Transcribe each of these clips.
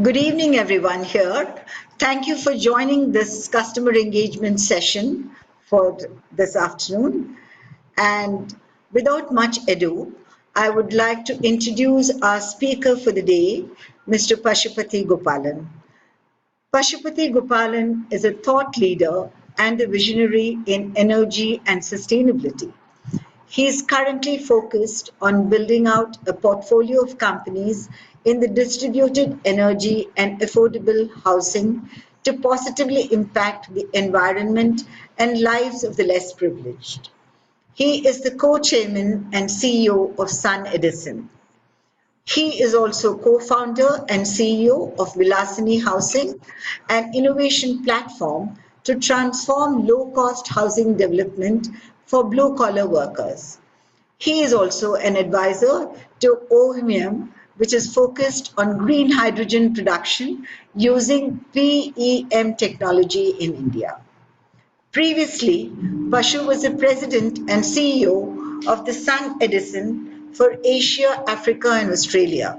Good evening, everyone here. Thank you for joining this customer engagement session for this afternoon. And without much ado, I would like to introduce our speaker for the day, Mr. Pashupathy Gopalan. Pashupathy Gopalan is a thought leader and a visionary in energy and sustainability. He is currently focused on building out a portfolio of companies in the distributed energy and affordable housing to positively impact the environment and lives of the less privileged. He is the co-chairman and CEO of Sun Edison. He is also co-founder and CEO of Vilasini Housing, an innovation platform to transform low-cost housing development for blue-collar workers. He is also an advisor to OHMIUM, which is focused on green hydrogen production using PEM technology in India. Previously, Pashu was the president and CEO of the Sun Edison for Asia, Africa, and Australia.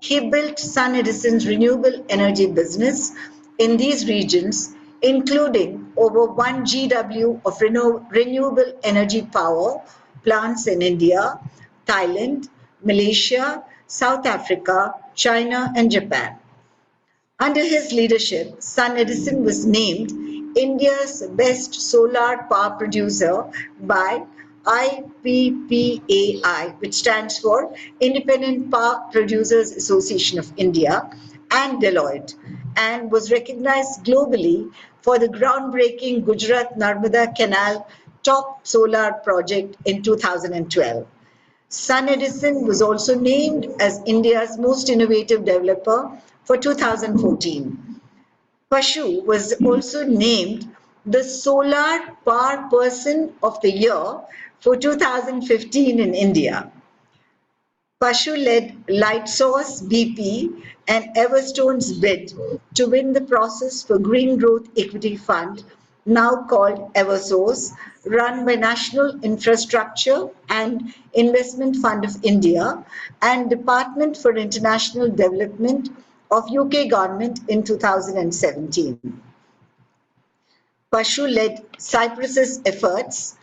He built Sun Edison's renewable energy business in these regions, including over 1 GW of renewable energy power plants in India, Thailand, Malaysia, South Africa, China, and Japan. Under his leadership, Sun Edison was named India's best solar power producer by IPPAI, which stands for Independent Power Producers Association of India, and Deloitte, and was recognized globally for the groundbreaking Gujarat Narmada Canal top solar project in 2012. Sun Edison was also named as India's most innovative developer for 2014. Pashu was also named the Solar Power Person of the Year for 2015 in India. Pashu led Lightsource BP and Everstone's bid to win the process for Green Growth Equity Fund, now called Eversource, run by National Infrastructure and Investment Fund of India and Department for International Development of UK government in 2017. Pashu led Cyprus's efforts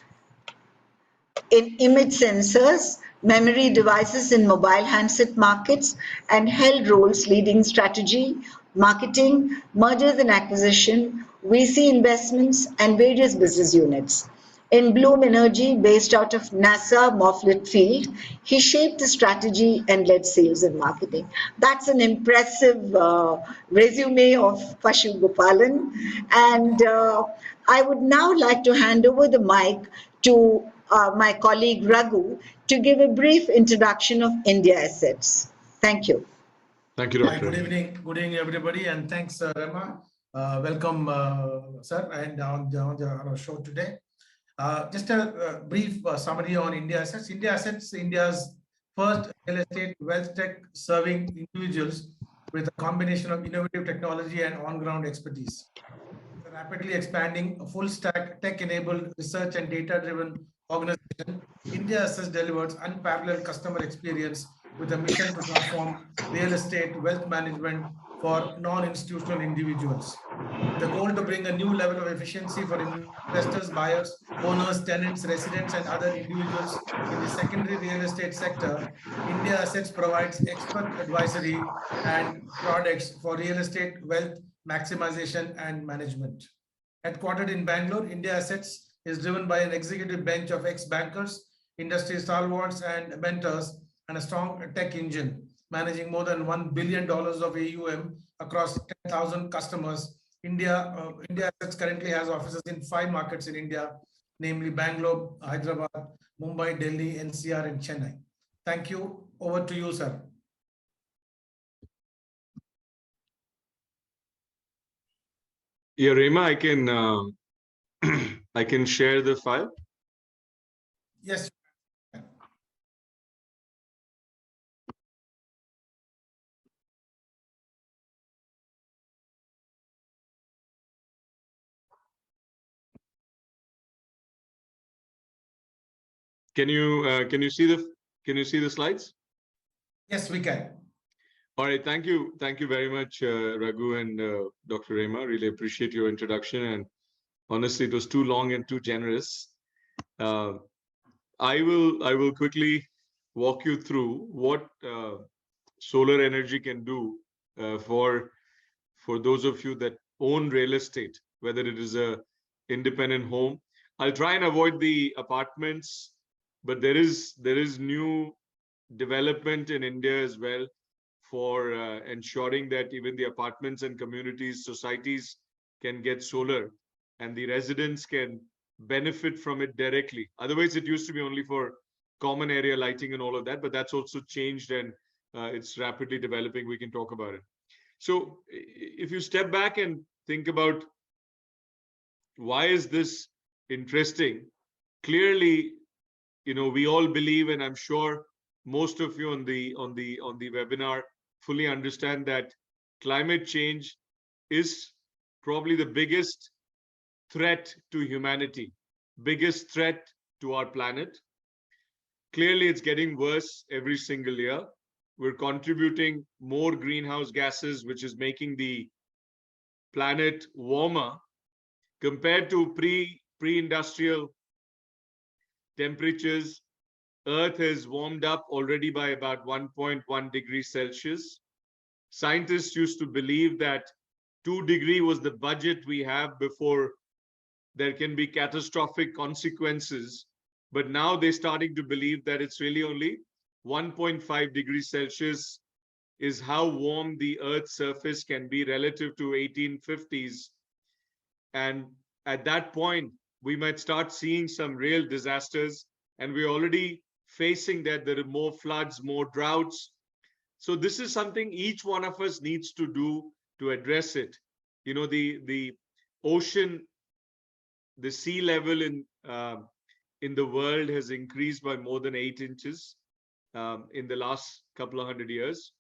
in image sensors, memory devices in mobile handset markets, and held roles leading strategy, marketing, mergers and acquisition, VC investments, and various business units. In Bloom Energy, based out of NASA Moffett Field, he shaped the strategy and led sales and marketing. That's an impressive resume of Pashu Gopalan. And I would now like to hand over the mic to my colleague Raghu to give a brief introduction of Indiassetz. Thank you. Thank you, Dr. Hi, good evening, everybody, and thanks, Rema. Welcome, sir, and on our show today. Just a brief summary on Indiassetz. Indiassetz, India's first real estate wealth tech serving individuals with a combination of innovative technology and on-ground expertise. It's a rapidly expanding, full-stack, tech-enabled, research and data-driven organization. Indiassetz delivers unparalleled customer experience with a mission to transform real estate wealth management for non-institutional individuals. The goal to bring a new level of efficiency for investors, buyers, owners, tenants, residents, and other individuals in the secondary real estate sector. Indiassetz provides expert advisory and products for real estate wealth maximization and management. Headquartered in Bangalore, Indiassetz is driven by an executive bench of ex-bankers, industry stalwarts, and mentors, and a strong tech engine, managing more than $1 billion of AUM across 10,000 customers. Indiassetz currently has offices in 5 markets in India, namely Bangalore, Hyderabad, Mumbai, Delhi, NCR, and Chennai. Thank you. Over to you, sir. Yeah, Rema, I can share the file. Yes. Can you see the slides? Yes, we can. All right, thank you. Thank you very much, Raghu and Dr. Rema. Really appreciate your introduction. And honestly, it was too long and too generous. Uh, I will quickly walk you through what solar energy can do for those of you that own real estate, whether it is a independent home. I'll try and avoid the apartments, but there is new development in India as well for ensuring that even the apartments and communities, societies can get solar and the residents can benefit from it directly. Otherwise, it used to be only for common area lighting and all of that, but that's also changed and it's rapidly developing. We can talk about it. So if you step back and think about why is this interesting, clearly, we all believe, and I'm sure most of you on the webinar fully understand that climate change is probably the biggest threat to humanity, biggest threat to our planet. Clearly, it's getting worse every single year. We're contributing more greenhouse gases, which is making the planet warmer compared to pre-industrial temperatures. Earth has warmed up already by about 1.1 degrees Celsius. Scientists used to believe that 2 degrees was the budget we have before there can be catastrophic consequences. But now they're starting to believe that it's really only 1.5 degrees Celsius is how warm the Earth's surface can be relative to 1850s. And at that point, we might start seeing some real disasters. And we're already facing that. There are more floods, more droughts. So this is something each one of us needs to do to address it. The ocean, the sea level in the world has increased by more than 8 inches in the last couple of 100 years.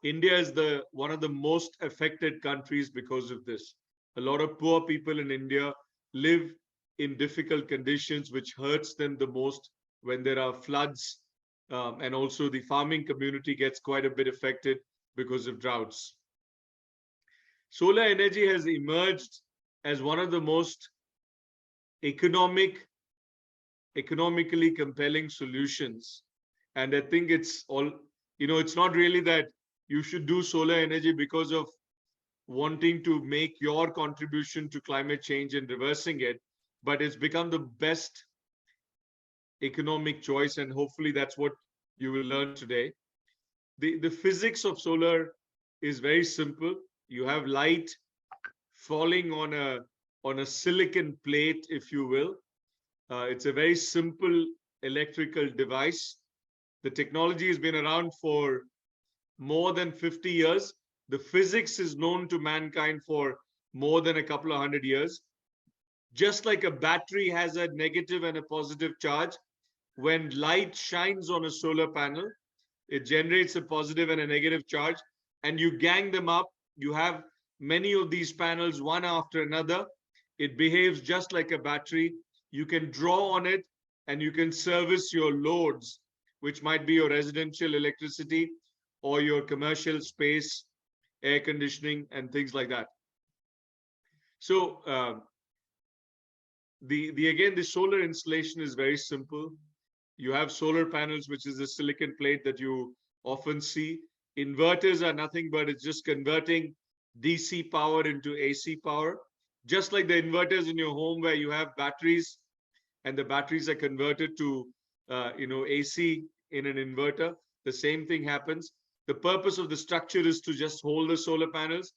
India is one of the most affected countries because of this. A lot of poor people in India live in difficult conditions, which hurts them the most when there are floods. And also the farming community gets quite a bit affected because of droughts. Solar energy has emerged as one of the most economically compelling solutions. And I think it's it's not really that you should do solar energy because of wanting to make your contribution to climate change and reversing it, but it's become the best economic choice. And hopefully that's what you will learn today. The physics of solar is very simple. You have light falling on a silicon plate, if you will. It's a very simple electrical device. The technology has been around for more than 50 years. The physics is known to mankind for more than a couple of 100 years. Just like a battery has a negative and a positive charge, when light shines on a solar panel, it generates a positive and a negative charge, and you gang them up. You have many of these panels, one after another. It behaves just like a battery. You can draw on it and you can service your loads, which might be your residential electricity or your commercial space, air conditioning, and things like that. So again, the solar installation is very simple. You have solar panels, which is a silicon plate that you often see. Inverters are nothing but it's just converting DC power into AC power. Just like the inverters in your home where you have batteries and the batteries are converted to AC in an inverter, the same thing happens. The purpose of the structure is to just hold the solar panels.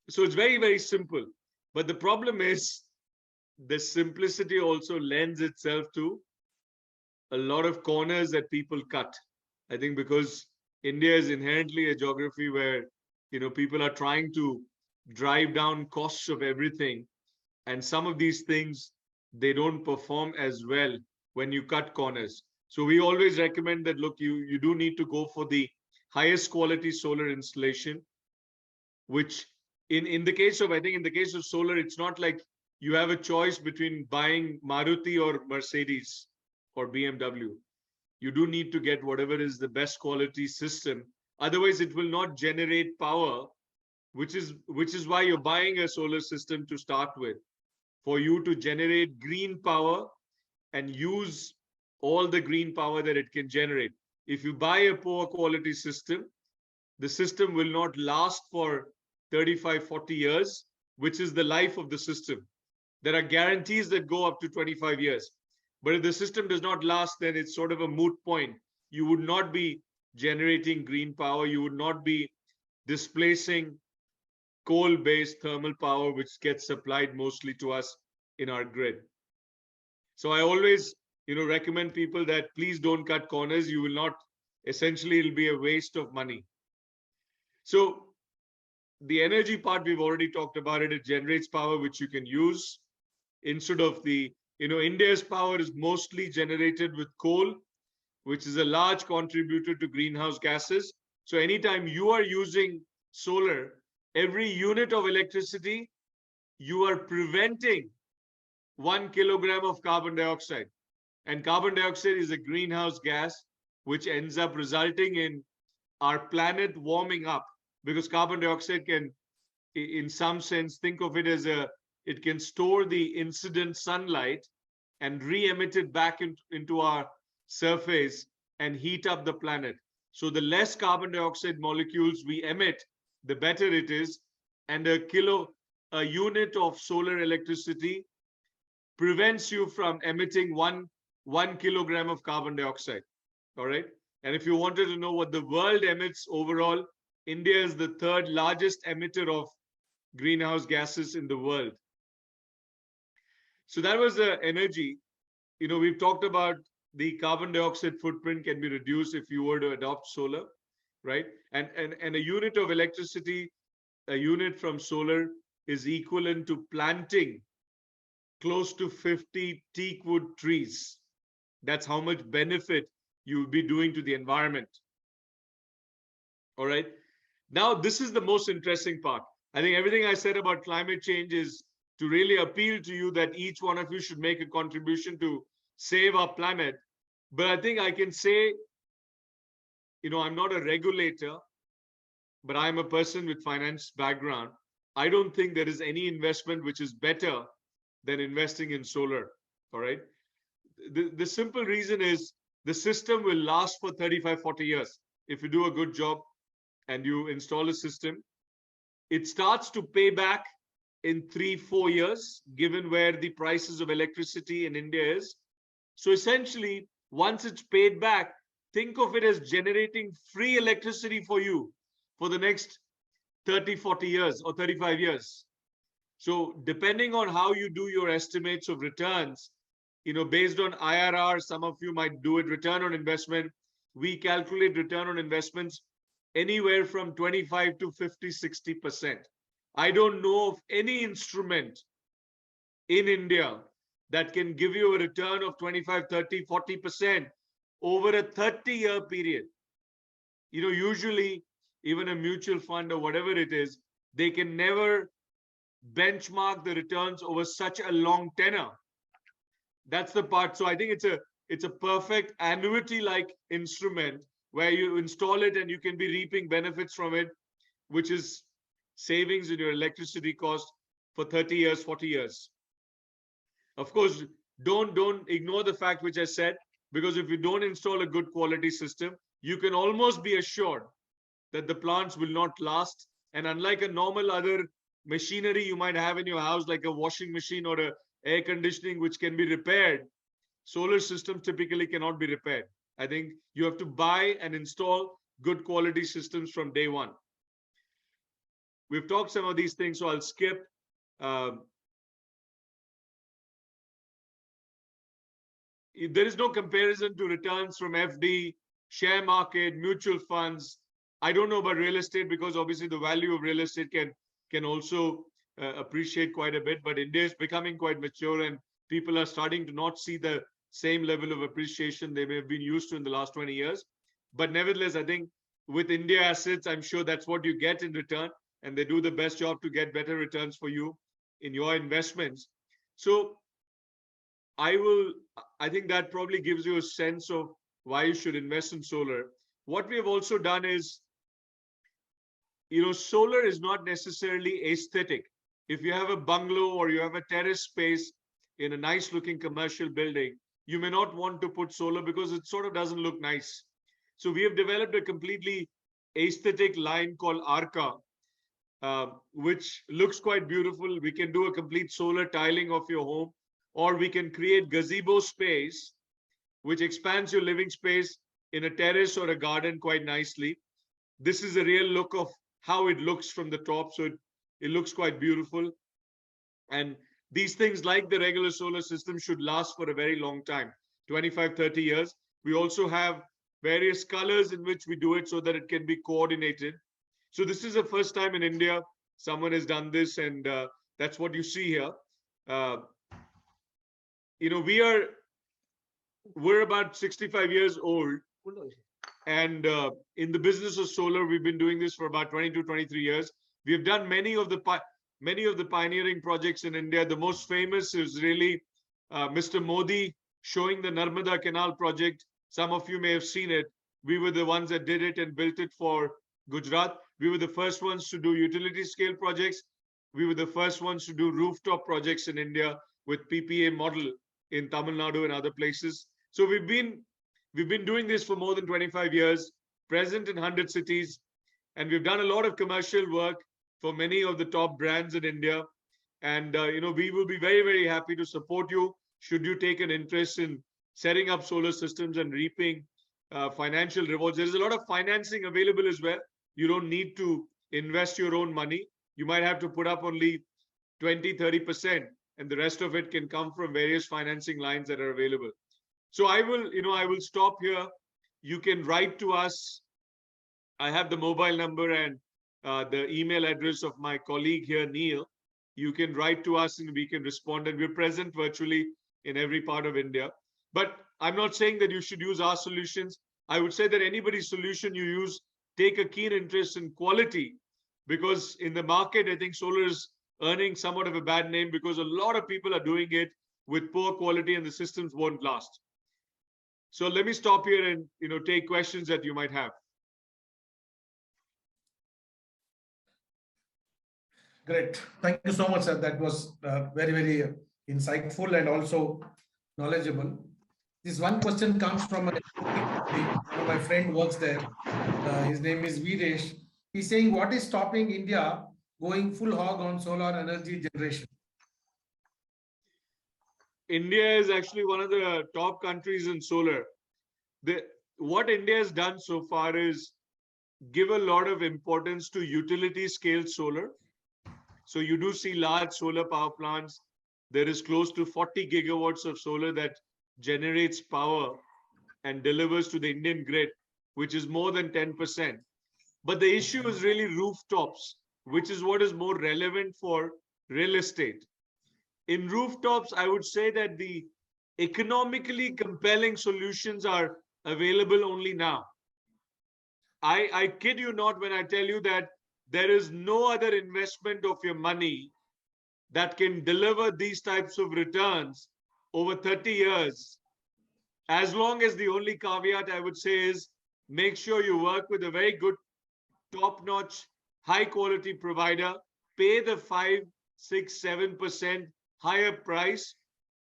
So it's very, very simple. But the problem is the simplicity also lends itself to a lot of corners that people cut. I think because India is inherently a geography where people are trying to drive down costs of everything, and some of these things they don't perform as well when you cut corners. So we always recommend that look, you do need to go for the highest quality solar installation, which in the case of solar, it's not like you have a choice between buying Maruti or Mercedes or BMW. You do need to get whatever is the best quality system Otherwise, it will not generate power, which is why you're buying a solar system to start with, for you to generate green power and use all the green power that it can generate. If you buy a poor quality system, the system will not last for 35, 40 years, which is the life of the system. There are guarantees that go up to 25 years. But if the system does not last, then it's sort of a moot point. You would not be generating green power. You would not be displacing coal-based thermal power, which gets supplied mostly to us in our grid. So I always, recommend people that please don't cut corners. You will not, essentially, it'll be a waste of money. So the energy part, we've already talked about it. It generates power, which you can use instead of India's power is mostly generated with coal, which is a large contributor to greenhouse gases. So anytime you are using solar, every unit of electricity, you are preventing 1 kilogram of carbon dioxide. And carbon dioxide is a greenhouse gas, which ends up resulting in our planet warming up, because carbon dioxide can, in some sense, think of it as it can store the incident sunlight and re-emit it back into our surface and heat up the planet. So the less carbon dioxide molecules we emit, the better it is. And a unit of solar electricity prevents you from emitting one kilogram of carbon dioxide. All right. And if you wanted to know what the world emits overall, India is the third largest emitter of greenhouse gases in the world. So that was the energy. We've talked about the carbon dioxide footprint can be reduced if you were to adopt solar, right? And a unit of electricity, a unit from solar is equivalent to planting close to 50 teakwood trees. That's how much benefit you will be doing to the environment. All right. Now, this is the most interesting part. I think everything I said about climate change is to really appeal to you that each one of you should make a contribution to save our planet. But I think I can say, I'm not a regulator, but I'm a person with finance background. I don't think there is any investment which is better than investing in solar. All right. The simple reason is the system will last for 35, 40 years. If you do a good job and you install a system, it starts to pay back in 3-4 years, given where the prices of electricity in India is. So essentially, once it's paid back, think of it as generating free electricity for you for the next 30, 40 years or 35 years. So depending on how you do your estimates of returns, based on IRR, some of you might do it return on investment. We calculate return on investments anywhere from 25 to 50, 60%. I don't know of any instrument in India that can give you a return of 25, 30, 40% over a 30-year period. Usually even a mutual fund or whatever it is, they can never benchmark the returns over such a long tenor. That's the part. So I think it's a perfect annuity-like instrument where you install it and you can be reaping benefits from it, which is savings in your electricity cost for 30 years, 40 years. Of course, don't ignore the fact which I said, because if you don't install a good quality system, you can almost be assured that the plants will not last. And unlike a normal other machinery you might have in your house, like a washing machine or a air conditioning, which can be repaired, solar systems typically cannot be repaired. I think you have to buy and install good quality systems from day one. We've talked some of these things, so I'll skip. There is no comparison to returns from FD, share market, mutual funds. I don't know about real estate, because obviously the value of real estate can also appreciate quite a bit, but India is becoming quite mature and people are starting to not see the same level of appreciation they may have been used to in the last 20 years. But nevertheless, I think with Indiassetz, I'm sure that's what you get in return, and they do the best job to get better returns for you in your investments. So I think that probably gives you a sense of why you should invest in solar. What we have also done is solar is not necessarily aesthetic. If you have a bungalow or you have a terrace space in a nice looking commercial building, you may not want to put solar because it sort of doesn't look nice. So we have developed a completely aesthetic line called Arca, which looks quite beautiful. We can do a complete solar tiling of your home, or we can create gazebo space, which expands your living space in a terrace or a garden quite nicely. This is a real look of how it looks from the top. So it looks quite beautiful. And these things, like the regular solar system, should last for a very long time, 25, 30 years. We also have various colors in which we do it so that it can be coordinated. So this is the first time in India someone has done this, and that's what you see here. We're about 65 years old, and in the business of solar, we've been doing this for about 22, 23 years. We have done many of the pioneering projects in India. The most famous is really Mr. Modi showing the Narmada Canal project. Some of you may have seen it. We were the ones that did it and built it for Gujarat. We were the first ones to do utility scale projects. We were the first ones to do rooftop projects in India with PPA model in Tamil Nadu and other places. So we've been doing this for more than 25 years, present in 100 cities, and we've done a lot of commercial work for many of the top brands in India. And we will be very, very happy to support you should you take an interest in setting up solar systems and reaping financial rewards. There's a lot of financing available as well. You don't need to invest your own money. You might have to put up only 20, 30%, and the rest of it can come from various financing lines that are available. So I will stop here. You can write to us. I have the mobile number and the email address of my colleague here, Neil. You can write to us and we can respond, and we're present virtually in every part of India. But I'm not saying that you should use our solutions. I would say that anybody's solution you use, take a keen interest in quality, because in the market, I think solar is earning somewhat of a bad name because a lot of people are doing it with poor quality and the systems won't last. So let me stop here and take questions that you might have. Great. Thank you so much, sir. That was very, very insightful and also knowledgeable. This one question comes from my friend works there. His name is Videsh. He's saying, what is stopping India going full hog on solar energy generation? India is actually one of the top countries in solar. What India has done so far is give a lot of importance to utility scale solar. So you do see large solar power plants. There is close to 40 gigawatts of solar that generates power and delivers to the Indian grid, which is more than 10%. But the issue is really rooftops, which is what is more relevant for real estate. In rooftops, I would say that the economically compelling solutions are available only now. I kid you not when I tell you that there is no other investment of your money that can deliver these types of returns over 30 years. As long as the only caveat I would say is make sure you work with a very good, top-notch, high-quality provider, pay the 5, 6, 7% higher price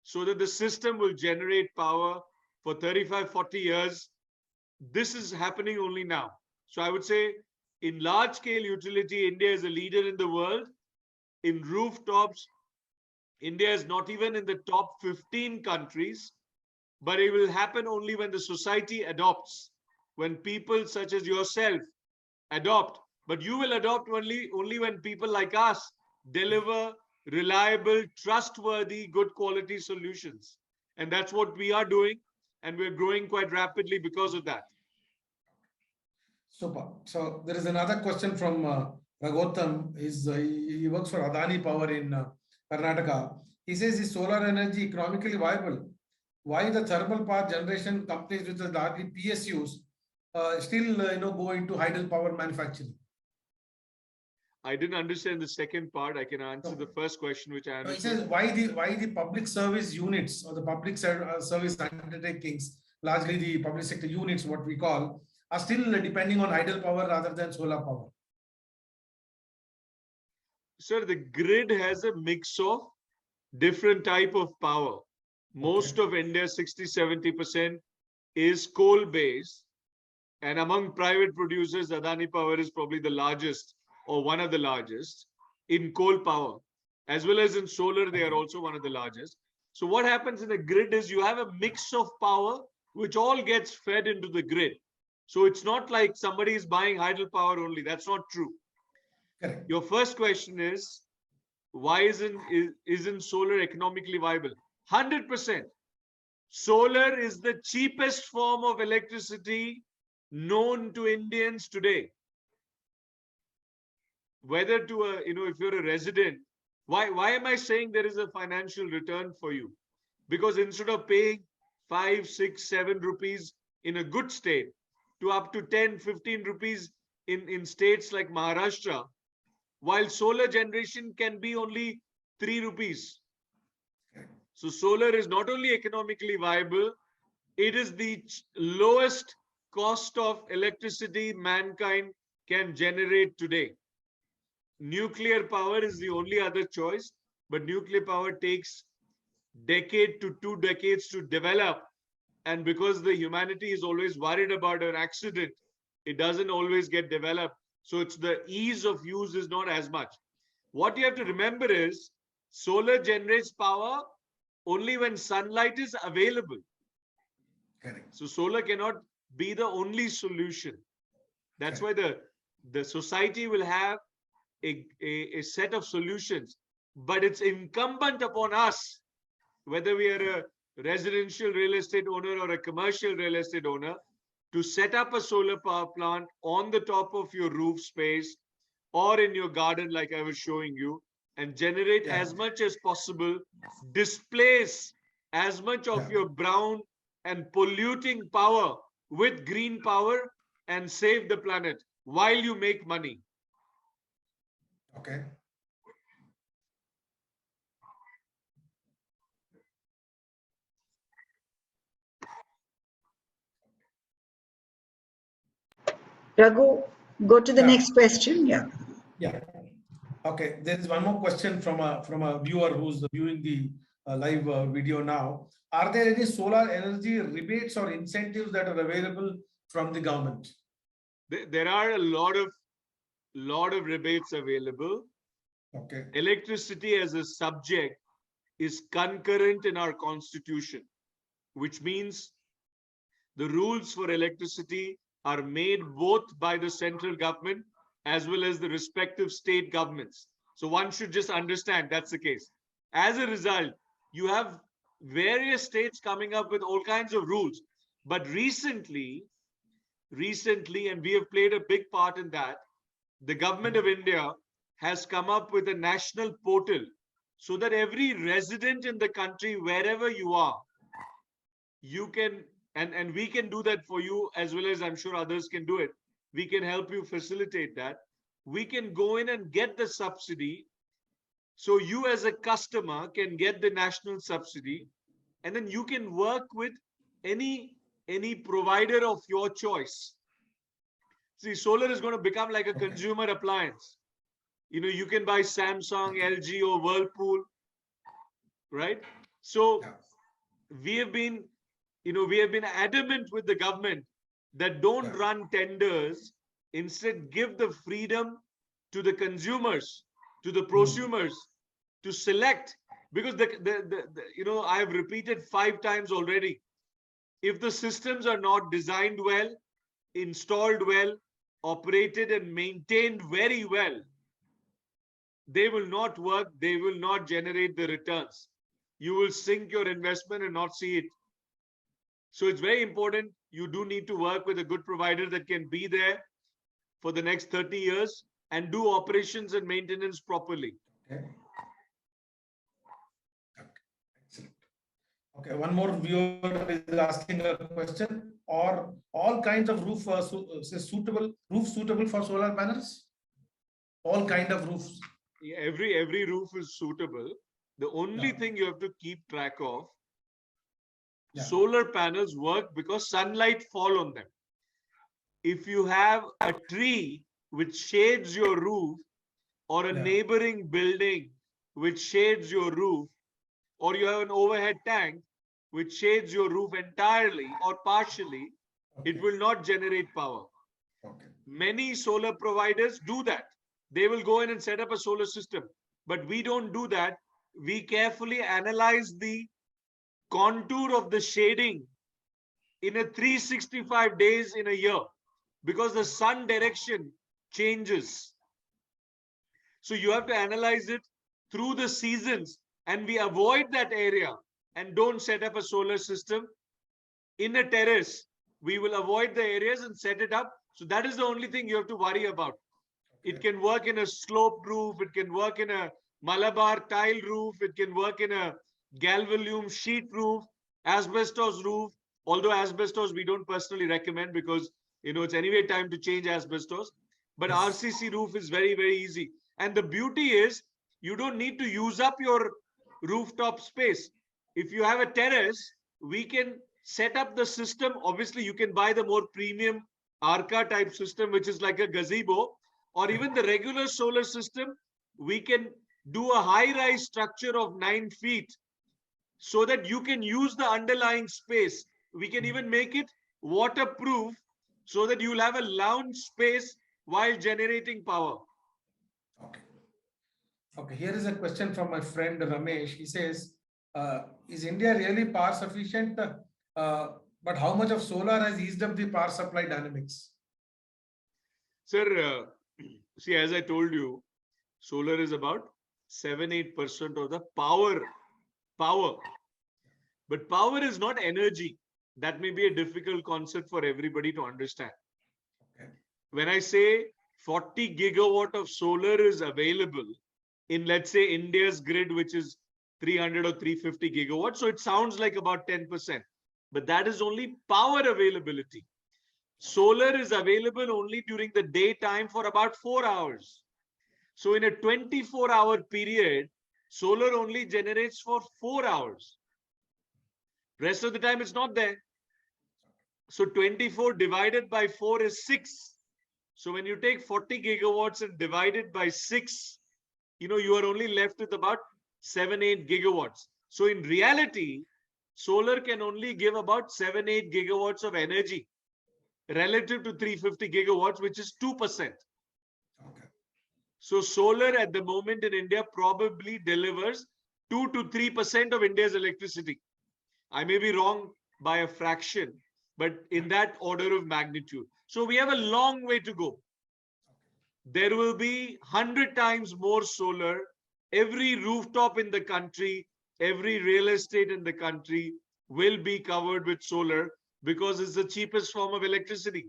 so that the system will generate power for 35, 40 years. This is happening only now. So I would say in large-scale utility, India is a leader in the world. In rooftops, India is not even in the top 15 countries, but it will happen only when the society adopts, when people such as yourself adopt. But you will adopt only when people like us deliver reliable, trustworthy, good quality solutions. And that's what we are doing. And we're growing quite rapidly because of that. Super. So there is another question from Raghutam. He works for Adani Power in Karnataka. He says, is solar energy economically viable? Why the thermal power generation companies, which are largely PSUs, still go into hydel power manufacturing? I didn't understand the second part. I can answer the first question, which I understood. He says, why the public service units or the public service undertakings, largely the public sector units, what we call, are still depending on hydel power rather than solar power? Sir, the grid has a mix of different type of power. Most of India, 60-70% is coal-based. And among private producers, Adani Power is probably the largest or one of the largest in coal power. As well as in solar, they are also one of the largest. So what happens in the grid is you have a mix of power which all gets fed into the grid. So it's not like somebody is buying idle power only. That's not true. Correct. Your first question is, why isn't solar economically viable? 100%. Solar is the cheapest form of electricity known to Indians today. Whether to a, if you're a resident, why am I saying there is a financial return for you? Because instead of paying 5, 6, 7 rupees in a good state to up to 10, 15 rupees in states like Maharashtra, while solar generation can be only 3 rupees. So solar is not only economically viable, it is the lowest cost of electricity mankind can generate today. Nuclear power is the only other choice, but nuclear power takes decade to 2 decades to develop. And because the humanity is always worried about an accident, it doesn't always get developed. So it's the ease of use is not as much. What you have to remember is solar generates power only when sunlight is available. Correct. So solar cannot be the only solution. That's why the society will have a set of solutions, but it's incumbent upon us, whether we are a residential real estate owner or a commercial real estate owner, to set up a solar power plant on the top of your roof space or in your garden like I was showing you, and generate as much as possible, displace as much of your brown and polluting power with green power and save the planet while you make money. Okay. Raghu, go to the next question. Yeah. Yeah. Okay. There is one more question from a viewer who's viewing the live video now. Are there any solar energy rebates or incentives that are available from the government? There are a lot of rebates available. Okay. Electricity as a subject is concurrent in our constitution, which means the rules for electricity are made both by the central government as well as the respective state governments. So one should just understand that's the case. As a result, you have various states coming up with all kinds of rules. But recently, and we have played a big part in that, the government of India has come up with a national portal so that every resident in the country, wherever you are, you can, and we can do that for you as well as I'm sure others can do it. We can help you facilitate that. We can go in and get the subsidy. So you as a customer can get the national subsidy, and then you can work with any provider of your choice. See, solar is going to become like a consumer appliance. You can buy Samsung, LG, or Whirlpool, right? So we have been adamant with the government that don't run tenders. Instead, give the freedom to the consumers, to the prosumers, to select. Because I have repeated 5 times already. If the systems are not designed well, installed well, operated and maintained very well, they will not work. They will not generate the returns. You will sink your investment and not see it. So it's very important. You do need to work with a good provider that can be there for the next 30 years and do operations and maintenance properly. Okay. Excellent. Okay, one more viewer is asking a question. Are all kinds of roof suitable for solar panels? All kind of roofs. Yeah, every roof is suitable. The only thing you have to keep track of, solar panels work because sunlight falls on them. If you have a tree which shades your roof, or a neighboring building which shades your roof, or you have an overhead tank which shades your roof entirely or partially, it will not generate power. Many solar providers do that. They will go in and set up a solar system, but we don't do that. We carefully analyze the contour of the shading in a 365 days in a year, because the sun direction changes. So you have to analyze it through the seasons, and we avoid that area and don't set up a solar system in a terrace. We will avoid the areas and set it up. So that is the only thing you have to worry about. It can work in a slope roof. It can work in a Malabar tile roof. It can work in a galvalume sheet roof, asbestos roof. Although asbestos we don't personally recommend, because it's anyway time to change asbestos. But RCC roof is very, very easy. And the beauty is you don't need to use up your rooftop space. If you have a terrace, we can set up the system. Obviously, you can buy the more premium Arca type system, which is like a gazebo, or even the regular solar system. We can do a high-rise structure of 9 feet so that you can use the underlying space. We can even make it waterproof so that you'll have a lounge space while generating power. Okay, here is a question from my friend Ramesh. He says, is India really power sufficient? But how much of solar has eased up the power supply dynamics? Sir, see, as I told you, solar is about 7-8% of the power. But power is not energy. That may be a difficult concept for everybody to understand. When I say 40 gigawatt of solar is available in, let's say, India's grid, which is 300 or 350 gigawatts, so it sounds like about 10%. But that is only power availability. Solar is available only during the daytime for about 4 hours. So in a 24-hour period, solar only generates for 4 hours. Rest of the time, it's not there. So 24 divided by 4 is 6. So when you take 40 gigawatts and divide it by 6, you are only left with about 7-8 gigawatts. So in reality, solar can only give about 7-8 gigawatts of energy relative to 350 gigawatts, which is 2%. So solar at the moment in India probably delivers 2 to 3% of India's electricity. I may be wrong by a fraction, but in that order of magnitude. So we have a long way to go. There will be 100 times more solar. Every rooftop in the country, every real estate in the country will be covered with solar, because it's the cheapest form of electricity.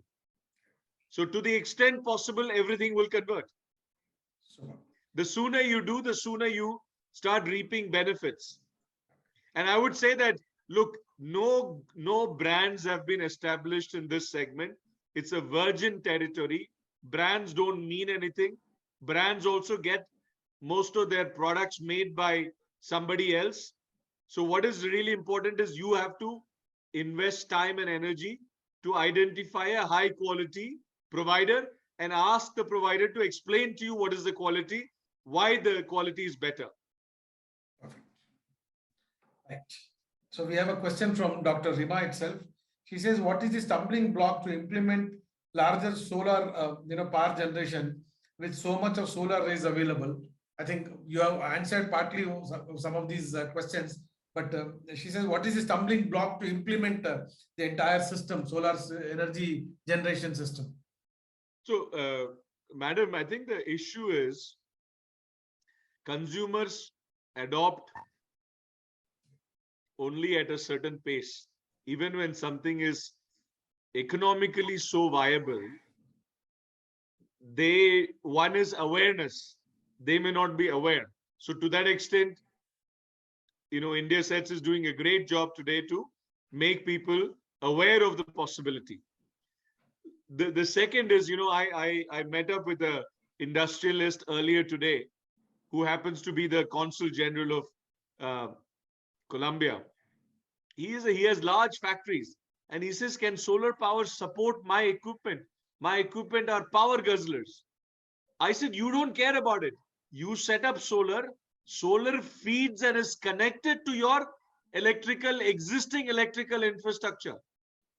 So to the extent possible, everything will convert. The sooner you do, the sooner you start reaping benefits. And I would say that, look, no brands have been established in this segment. It's a virgin territory. Brands don't mean anything. Brands also get most of their products made by somebody else. So what is really important is you have to invest time and energy to identify a high quality provider and ask the provider to explain to you what is the quality, why the quality is better. Perfect. Right. So we have a question from Dr. Rima itself. She says, what is the stumbling block to implement larger solar power generation with so much of solar rays available? I think you have answered partly some of these questions, but she says, what is the stumbling block to implement the entire system, solar energy generation system? So, madam, I think the issue is consumers adopt only at a certain pace. Even when something is economically so viable, one is awareness. They may not be aware. So to that extent, Indiassetz is doing a great job today to make people aware of the possibility. The second is, I met up with an industrialist earlier today who happens to be the Consul General of Colombia. He has large factories, and he says, can solar power support my equipment? My equipment are power guzzlers. I said, you don't care about it. You set up solar, solar feeds and is connected to your existing electrical infrastructure.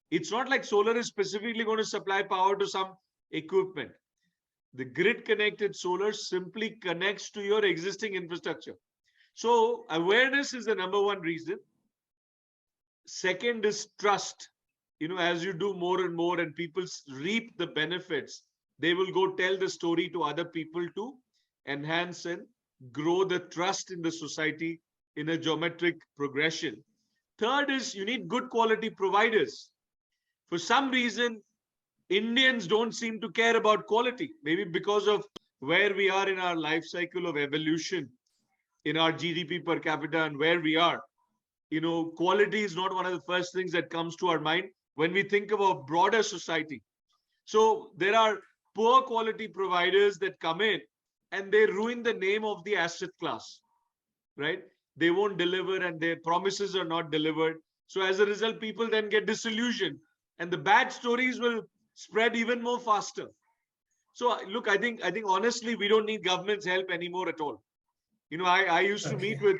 It's not like solar is specifically going to supply power to some equipment. The grid connected solar simply connects to your existing infrastructure. So awareness is the number one reason. Second is trust. As you do more and more and people reap the benefits, they will go tell the story to other people to enhance and grow the trust in the society in a geometric progression. Third is you need good quality providers. For some reason, Indians don't seem to care about quality, maybe because of where we are in our life cycle of evolution, in our GDP per capita and where we are. Quality is not one of the first things that comes to our mind when we think of a broader society. So there are poor quality providers that come in and they ruin the name of the asset class, right? They won't deliver and their promises are not delivered. So as a result, people then get disillusioned and the bad stories will spread even more faster. So look, I think honestly, we don't need government's help anymore at all. I used to meet with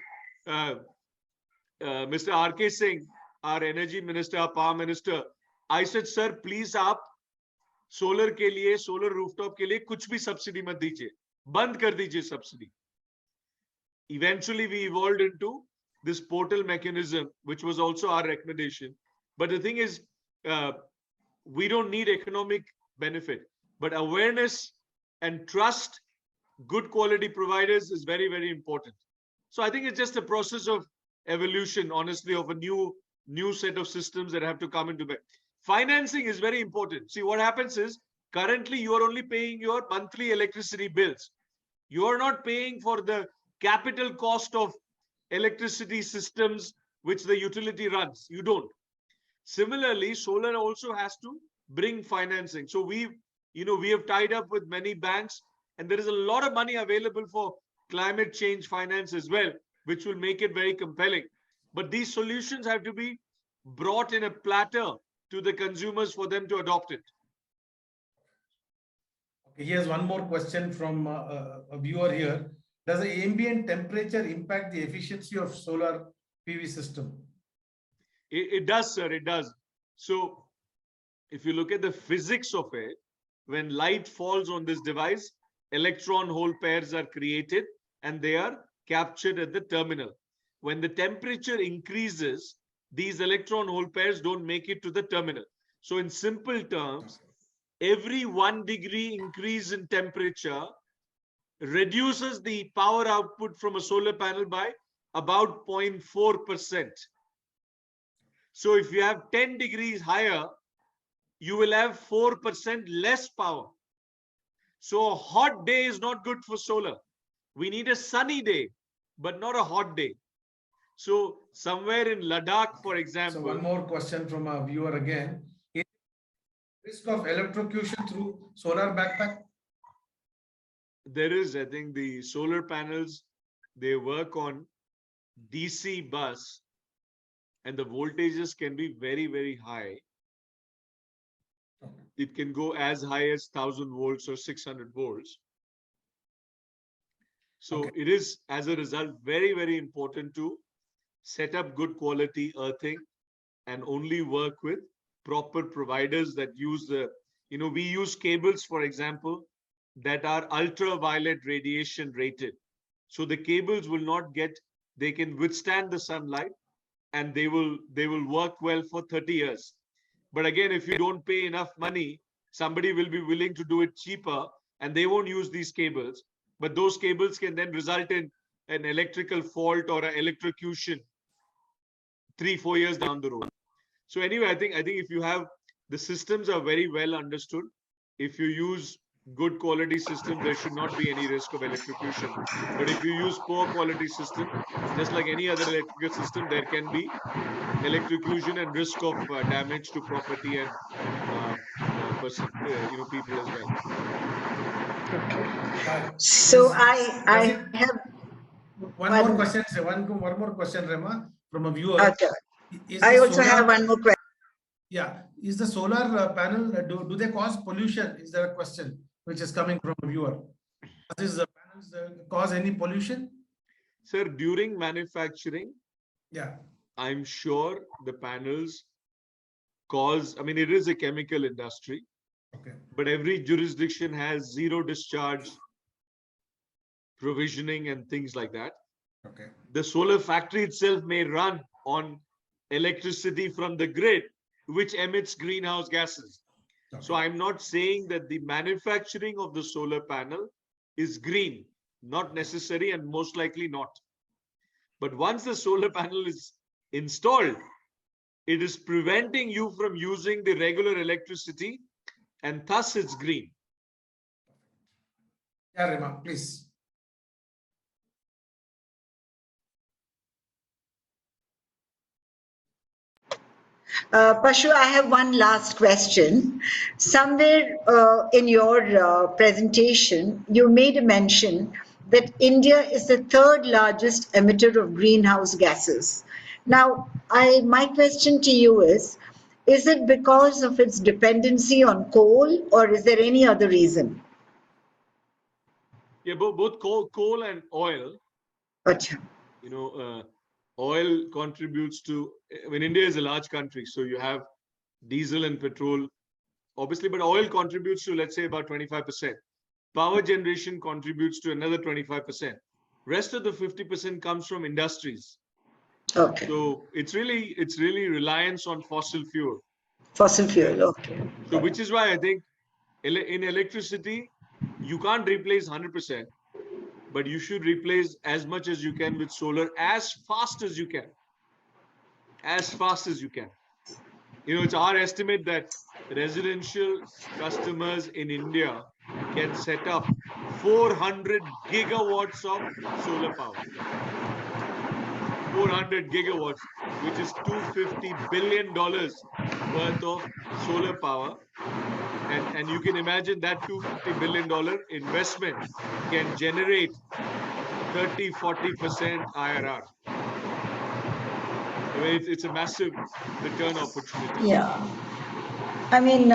Mr. R.K. Singh, our energy minister, our power minister. I said, sir, please aap solar ke liye, solar rooftop ke liye kuch bhi subsidy mat dijiye. Band kar dijiye subsidy. Eventually, we evolved into this portal mechanism, which was also our recommendation. But the thing is, we don't need economic benefit, but awareness and trust, good quality providers is very, very important. So I think it's just a process of evolution, honestly, of a new set of systems that have to come into play. Financing is very important. See, what happens is currently you are only paying your monthly electricity bills. You are not paying for the capital cost of electricity systems which the utility runs. You don't. Similarly, solar also has to bring financing. So we have tied up with many banks and there is a lot of money available for climate change finance as well, which will make it very compelling. But these solutions have to be brought in a platter to the consumers for them to adopt it. Okay, here's one more question from a viewer here. Does the ambient temperature impact the efficiency of solar PV system? It does, sir. It does. So if you look at the physics of it, when light falls on this device, electron hole pairs are created and they are captured at the terminal. When the temperature increases, these electron hole pairs don't make it to the terminal. So in simple terms, every 1 degree increase in temperature reduces the power output from a solar panel by about 0.4%. So if you have 10 degrees higher, you will have 4% less power. So a hot day is not good for solar. We need a sunny day, but not a hot day. So somewhere in Ladakh, for example. So one more question from a viewer again. Is risk of electrocution through solar backpack? There is, I think the solar panels, they work on DC bus and the voltages can be very, very high. It can go as high as 1000 volts or 600 volts. So it is, as a result, very, very important to set up good quality earthing and only work with proper providers that use the, we use cables, for example, that are ultraviolet radiation rated. So the cables will not get, they can withstand the sunlight and they will work well for 30 years. But again, if you don't pay enough money, somebody will be willing to do it cheaper and they won't use these cables. But those cables can then result in an electrical fault or an electrocution 3-4 years down the road. So anyway, I think if you have, the systems are very well understood. If you use good quality system, there should not be any risk of electrocution. But if you use poor quality system, just like any other electrical system, there can be electrocution and risk of damage to property and people as well. So I have one more question. One more question, Rema, from a viewer. Okay. I also have one more question. Yeah, is the solar panel, do they cause pollution? Is there a question which is coming from a viewer? Is the panel panels cause any pollution? Sir, during manufacturing, Yeah. I'm sure the panels cause, I mean, it is a chemical industry, Okay. but every jurisdiction has zero discharge provisioning and things like that. Okay. The solar factory itself may run on electricity from the grid, which emits greenhouse gases. Okay. So I'm not saying that the manufacturing of the solar panel is green, not necessary and most likely not. But once the solar panel is installed, it is preventing you from using the regular electricity, and thus it's green. Yeah, Rema, please. Pashu, I have one last question. Somewhere in your presentation, you made a mention that India is the third largest emitter of greenhouse gases. Now, my question to you is it because of its dependency on coal, or is there any other reason? Yeah, both coal and oil. Achha. You know, oil contributes to, I mean, India is a large country, so you have diesel and petrol, obviously, but oil contributes to, let's say, about 25%. Power generation contributes to another 25%. Rest of the 50% comes from industries. Okay. So it's really reliance on fossil fuel. Fossil fuel, okay. So which is why I think in electricity, you can't replace 100%, but you should replace as much as you can with solar as fast as you can. As fast as you can. You know, it's our estimate that residential customers in India can set up 400 gigawatts of solar power. 400 gigawatts, which is $250 billion worth of solar power. And you can imagine that $250 billion investment can generate 30-40% IRR. I mean, it's a massive return opportunity. Yeah. I mean,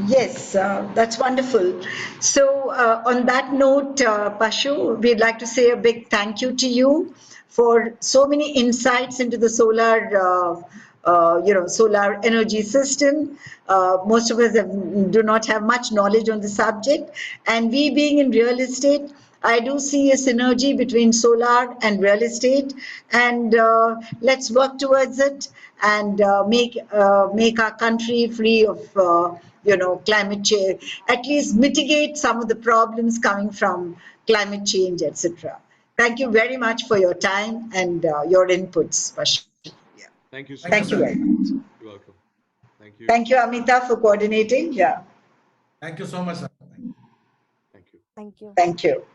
yes, that's wonderful. So, on that note, Pashu, we'd like to say a big thank you to you for so many insights into the solar energy system. Most of us do not have much knowledge on the subject, and we being in real estate, I do see a synergy between solar and real estate, and let's work towards it and make our country free of climate change. At least mitigate some of the problems coming from climate change, etc. Thank you very much for your time and your inputs, Pashu. Yeah. Thank you so Thank much. you very much. You're welcome. Thank you. Thank you, Amita, for coordinating. Yeah. Thank you so much, sir. Thank you. Thank you. Thank you.